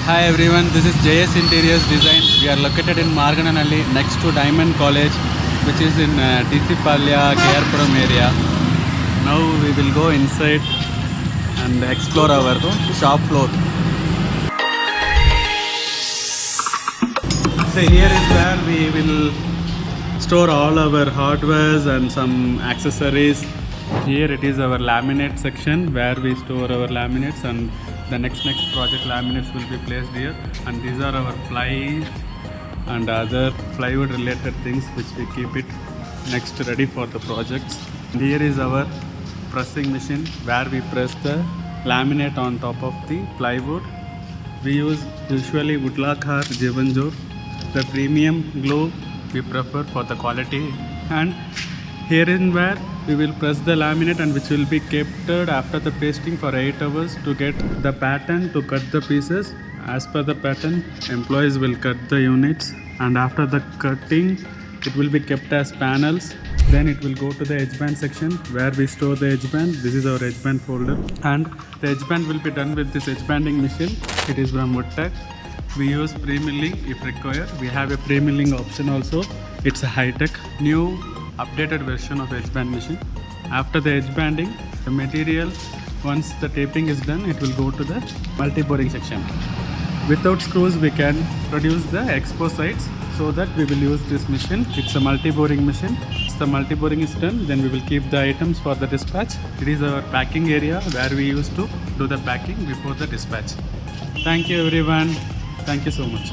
Hi everyone, this is JS Interiors Design. We are located in Margananalli next to Diamond College, which is in TC Palya, KR area. Now we will go inside and explore our shop floor. So here is where we will store all our hardwares and some accessories. Here it is our laminate section where we store our laminates, and the next project laminates will be placed here, and these are our plies and other plywood related things which we keep it next ready for the projects. And here is our pressing machine where we press the laminate on top of the plywood. We use usually Woodlock or Jivanjor. The premium glue we prefer for the quality, and here in where we will press the laminate, and which will be kept after the pasting for 8 hours to get the pattern to cut the pieces. As per the pattern, employees will cut the units, and after the cutting it will be kept as panels. Then it will go to the edge band section where we store the edge band. This is our edge band folder, and the edge band will be done with this edge banding machine. It is from Woodtech. We use pre-milling if required. We have a pre-milling option also. It's a high-tech new updated version of edge band machine. After the edge banding, the material, once the taping is done, it will go to the multi-boring section. Without screws we can produce the expo sides, so that we will use this machine. It's a multi-boring machine. Once the multi-boring is done, then we will keep the items for the dispatch. It is our packing area where we used to do the packing before the dispatch. Thank you everyone. Thank you so much.